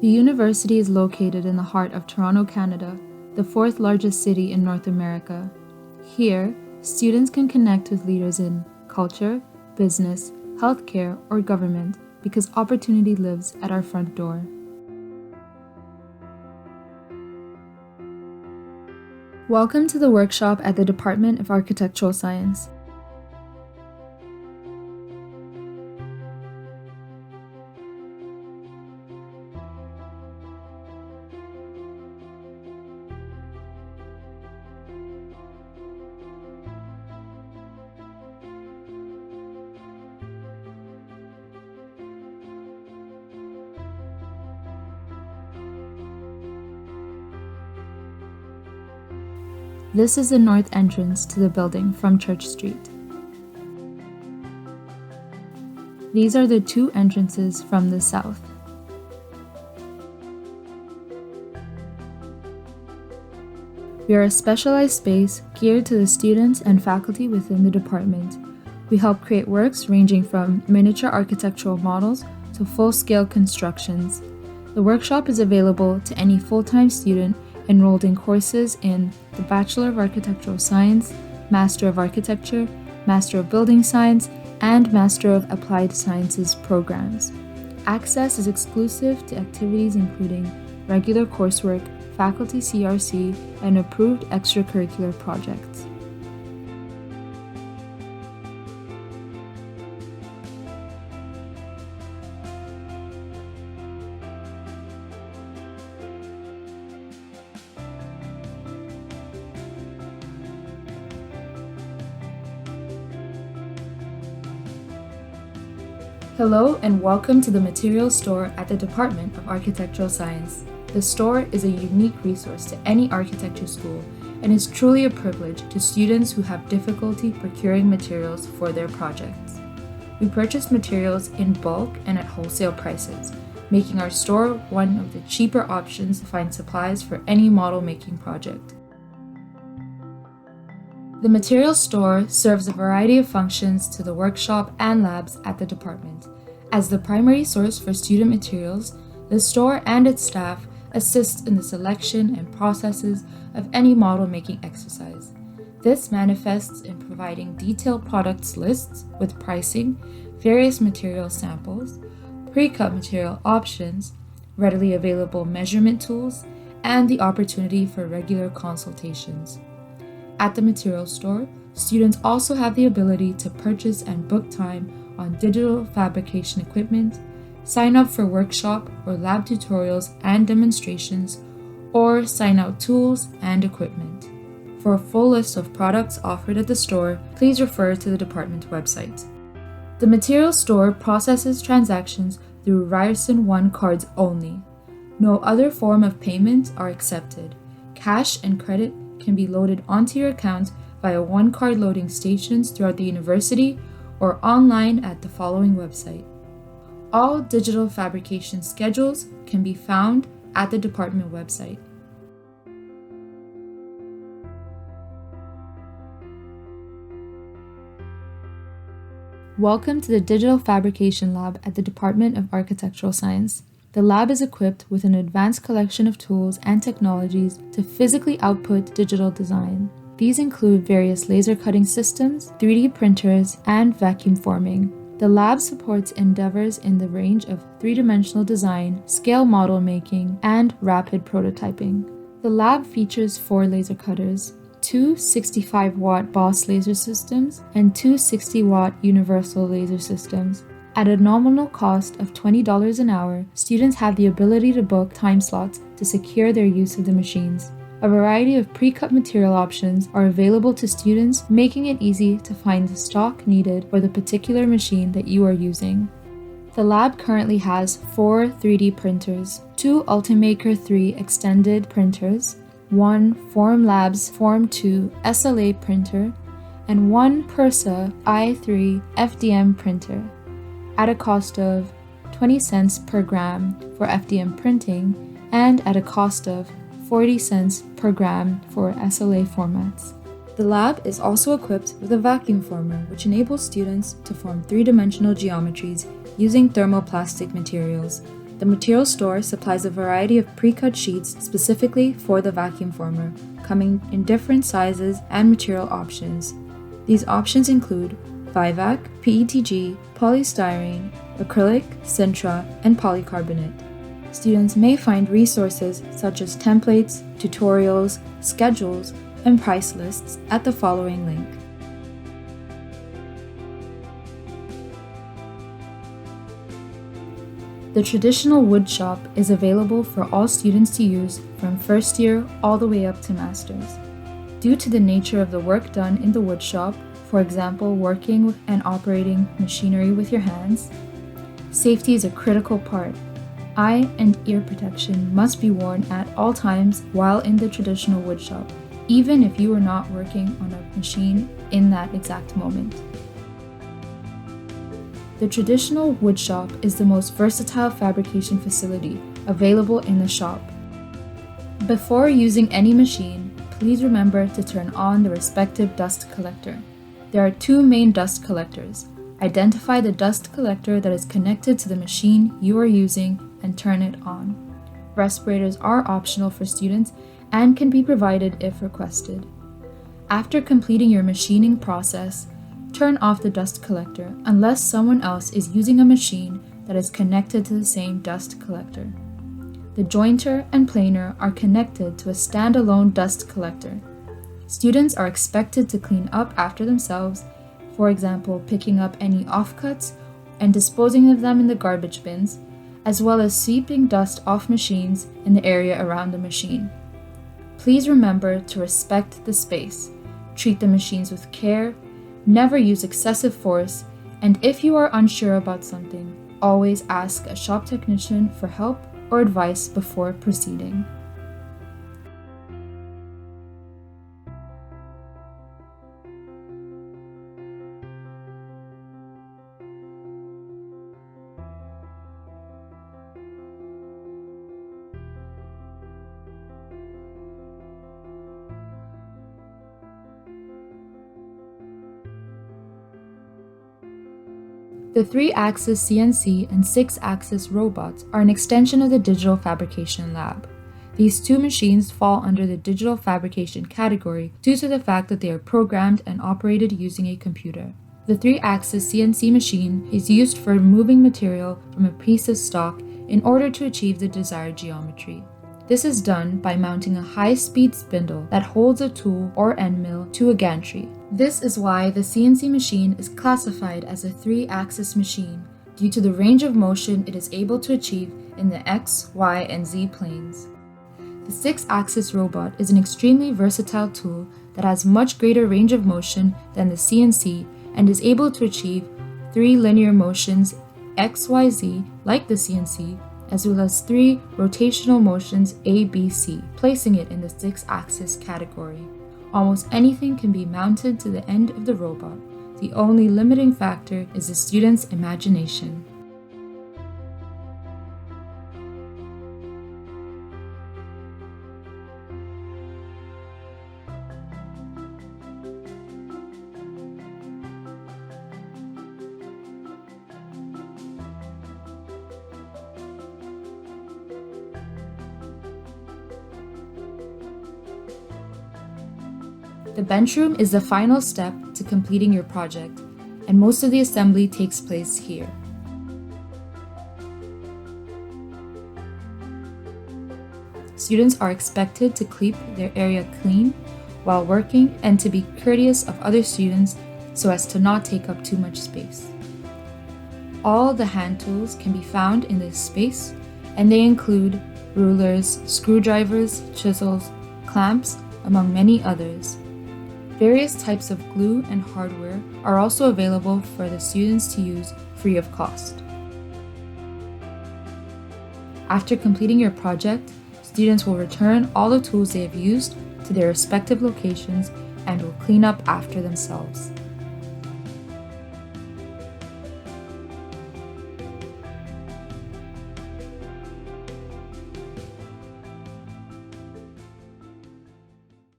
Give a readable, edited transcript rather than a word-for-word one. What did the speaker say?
The university is located in the heart of Toronto, Canada, the fourth largest city in North America. Here, students can connect with leaders in culture, business, healthcare, or government because opportunity lives at our front door. Welcome to the workshop at the Department of Architectural Science. This is the north entrance to the building from Church Street. These are the two entrances from the south. We are a specialized space geared to the students and faculty within the department. We help create works ranging from miniature architectural models to full-scale constructions. The workshop is available to any full-time student enrolled in courses in the Bachelor of Architectural Science, Master of Architecture, Master of Building Science, and Master of Applied Sciences programs. Access is exclusive to activities including regular coursework, faculty CRC, and approved extracurricular projects. Hello and welcome to the Materials Store at the Department of Architectural Science. The store is a unique resource to any architecture school and is truly a privilege to students who have difficulty procuring materials for their projects. We purchase materials in bulk and at wholesale prices, making our store one of the cheaper options to find supplies for any model making project. The Materials Store serves a variety of functions to the workshop and labs at the department. As the primary source for student materials, the store and its staff assist in the selection and processes of any model making exercise. This manifests in providing detailed products lists with pricing, various material samples, pre-cut material options, readily available measurement tools, and the opportunity for regular consultations. At the Materials Store, students also have the ability to purchase and book time on digital fabrication equipment, sign up for workshop or lab tutorials and demonstrations, or sign out tools and equipment. For a full list of products offered at the store, please refer to the department website. The Materials Store processes transactions through Ryerson One cards only. No other form of payment are accepted. Cash and credit can be loaded onto your account via one-card loading stations throughout the university or online at the following website. All digital fabrication schedules can be found at the department website. Welcome to the Digital Fabrication Lab at the Department of Architectural Science. The lab is equipped with an advanced collection of tools and technologies to physically output digital design. These include various laser cutting systems, 3D printers, and vacuum forming. The lab supports endeavors in the range of three-dimensional design, scale model making, and rapid prototyping. The lab features 4 laser cutters, 2 65-watt Boss laser systems, and 2 60-watt universal laser systems. At a nominal cost of $20 an hour, students have the ability to book time slots to secure their use of the machines. A variety of pre-cut material options are available to students, making it easy to find the stock needed for the particular machine that you are using. The lab currently has 4 3D printers, 2 Ultimaker 3 extended printers, 1 Formlabs Form 2 SLA printer, and 1 Persa i3 FDM printer, at a cost of 20 cents per gram for FDM printing and at a cost of 40 cents per gram for SLA formats. The lab is also equipped with a vacuum former, which enables students to form three-dimensional geometries using thermoplastic materials. The material store supplies a variety of pre-cut sheets specifically for the vacuum former, coming in different sizes and material options. These options include Vivac, PETG, polystyrene, acrylic, Sintra, and polycarbonate. Students may find resources such as templates, tutorials, schedules, and price lists at the following link. The traditional wood shop is available for all students to use from first year all the way up to master's. Due to the nature of the work done in the wood shop, for example, working and operating machinery with your hands, safety is a critical part. Eye and ear protection must be worn at all times while in the traditional wood shop, even if you are not working on a machine in that exact moment. The traditional wood shop is the most versatile fabrication facility available in the shop. Before using any machine, please remember to turn on the respective dust collector. There are two main dust collectors. Identify the dust collector that is connected to the machine you are using and turn it on. Respirators are optional for students and can be provided if requested. After completing your machining process, turn off the dust collector unless someone else is using a machine that is connected to the same dust collector. The jointer and planer are connected to a standalone dust collector. Students are expected to clean up after themselves, for example, picking up any offcuts and disposing of them in the garbage bins, as well as sweeping dust off machines in the area around the machine. Please remember to respect the space, treat the machines with care, never use excessive force, and if you are unsure about something, always ask a shop technician for help or advice before proceeding. The 3-axis CNC and 6-axis robots are an extension of the Digital Fabrication Lab. These two machines fall under the digital fabrication category due to the fact that they are programmed and operated using a computer. The 3-axis CNC machine is used for removing material from a piece of stock in order to achieve the desired geometry. This is done by mounting a high-speed spindle that holds a tool or end mill to a gantry. This is why the CNC machine is classified as a 3-axis machine due to the range of motion it is able to achieve in the X, Y, and Z planes. The 6-axis robot is an extremely versatile tool that has much greater range of motion than the CNC and is able to achieve 3 linear motions X, Y, Z like the CNC, as well as 3 rotational motions A, B, C, placing it in the 6-axis category. Almost anything can be mounted to the end of the robot. The only limiting factor is the student's imagination. The benchroom is the final step to completing your project, and most of the assembly takes place here. Students are expected to keep their area clean while working and to be courteous of other students so as to not take up too much space. All the hand tools can be found in this space, and they include rulers, screwdrivers, chisels, clamps, among many others. Various types of glue and hardware are also available for the students to use free of cost. After completing your project, students will return all the tools they have used to their respective locations and will clean up after themselves.